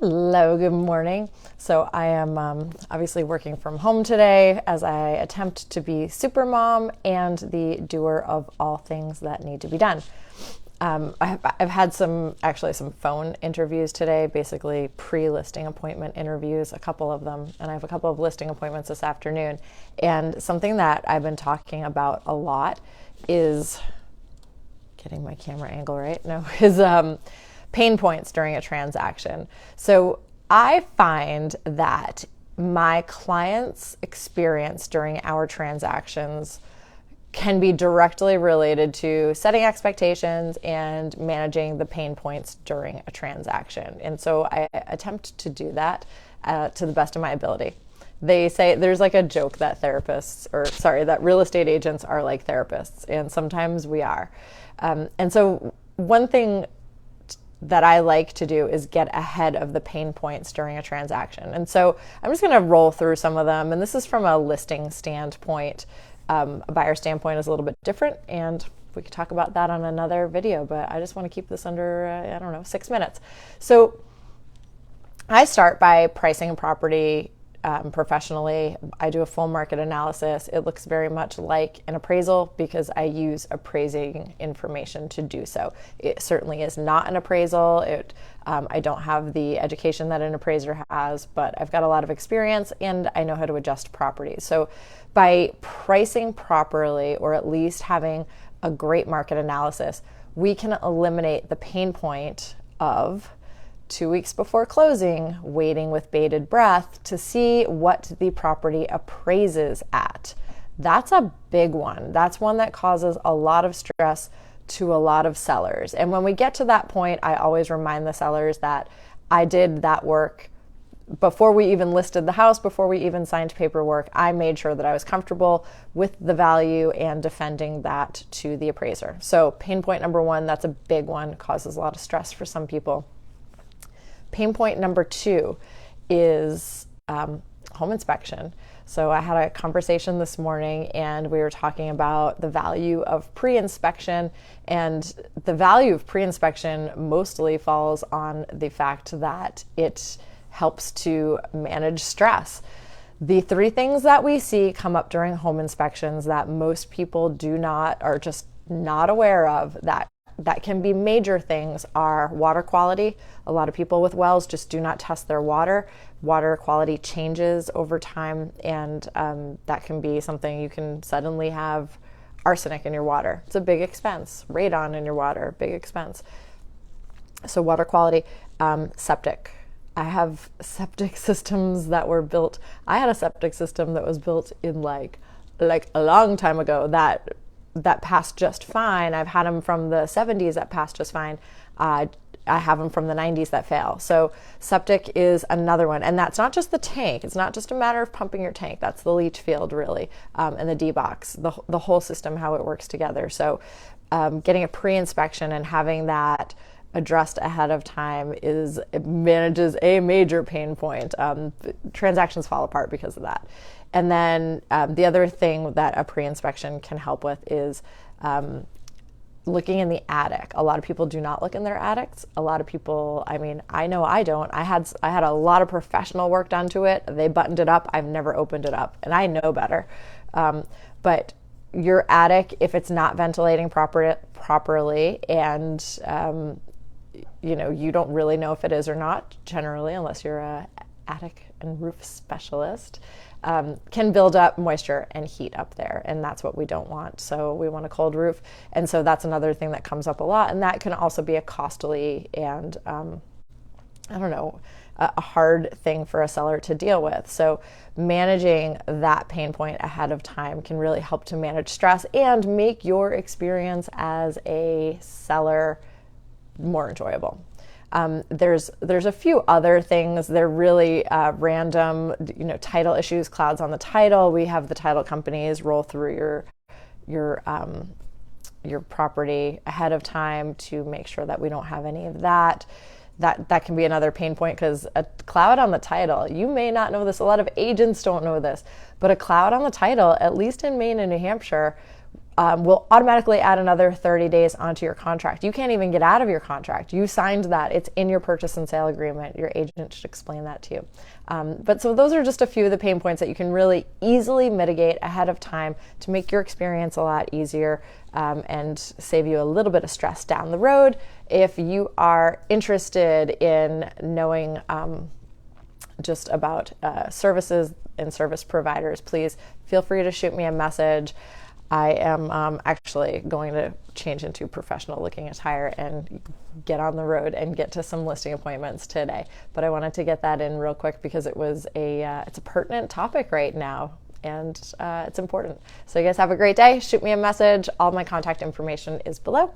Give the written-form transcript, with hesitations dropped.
Hello, good morning. So I am obviously working from home today as I attempt to be super mom and the doer of all things that need to be done. I've had some phone interviews today, basically pre-listing appointment interviews, a couple of them, and I have a couple of listing appointments this afternoon. And something that I've been talking about a lot is getting my camera angle right. No, is pain points during a transaction. So I find that my clients' experience during our transactions can be directly related to setting expectations and managing the pain points during a transaction. And so I attempt to do that to the best of my ability. They say there's like a joke that that real estate agents are like therapists, and sometimes we are. And so one thing that I like to do is get ahead of the pain points during a transaction. And so I'm just going to roll through some of them. And this is from a listing standpoint. A buyer standpoint is a little bit different, and we could talk about that on another video, but I just want to keep this under, 6 minutes. So I start by pricing a property professionally. I do a full market analysis. It looks very much like an appraisal because I use appraising information to do so. It certainly is not an appraisal. I don't have the education that an appraiser has, but I've got a lot of experience and I know how to adjust properties. So by pricing properly, or at least having a great market analysis, we can eliminate the pain point of 2 weeks before closing, waiting with bated breath to see what the property appraises at. That's a big one. That's one that causes a lot of stress to a lot of sellers. And when we get to that point, I always remind the sellers that I did that work before we even listed the house, before we even signed paperwork. I made sure that I was comfortable with the value and defending that to the appraiser. So pain point number one, that's a big one, causes a lot of stress for some people. Pain point number two is home inspection. So I had a conversation this morning and we were talking about the value of pre-inspection, and the value of pre-inspection mostly falls on the fact that it helps to manage stress. The three things that we see come up during home inspections that most people are just not aware of, that can be major things, are water quality. A lot of people with wells just do not test their water. Water quality changes over time, and that can be something. You can suddenly have arsenic in your water. It's a big expense. Radon in your water, big expense. So water quality. Septic. I have septic systems that were built. I had a septic system that was built in like a long time ago that passed just fine. I've had them from the 70s that passed just fine. I have them from the 90s that fail. So septic is another one. And that's not just the tank. It's not just a matter of pumping your tank. That's the leach field, really, and the D-box, the whole system, how it works together. So getting a pre-inspection and having that addressed ahead of time it manages a major pain point. Transactions fall apart because of that. And then the other thing that a pre-inspection can help with is looking in the attic. A lot of people do not look in their attics. A lot of people, I know I don't. I had a lot of professional work done to it. They buttoned it up. I've never opened it up, and I know better. But your attic, if it's not ventilating properly, and you don't really know if it is or not, generally, unless you're a attic and roof specialist, can build up moisture and heat up there, and that's what we don't want. So we want a cold roof, and so that's another thing that comes up a lot, and that can also be a costly and a hard thing for a seller to deal with. So managing that pain point ahead of time can really help to manage stress and make your experience as a seller more enjoyable. There's a few other things. They're really random, title issues, clouds on the title. We have the title companies roll through your property ahead of time to make sure that we don't have any of that. That can be another pain point, because a cloud on the title, you may not know this, a lot of agents don't know this, but a cloud on the title, at least in Maine and New Hampshire, will automatically add another 30 days onto your contract. You can't even get out of your contract. You signed that. It's in your purchase and sale agreement. Your agent should explain that to you. But so those are just a few of the pain points that you can really easily mitigate ahead of time to make your experience a lot easier and save you a little bit of stress down the road. If you are interested in knowing just about services and service providers, please feel free to shoot me a message. I am actually going to change into professional looking attire and get on the road and get to some listing appointments today. But I wanted to get that in real quick because it's a pertinent topic right now, and it's important. So you guys have a great day. Shoot me a message. All my contact information is below.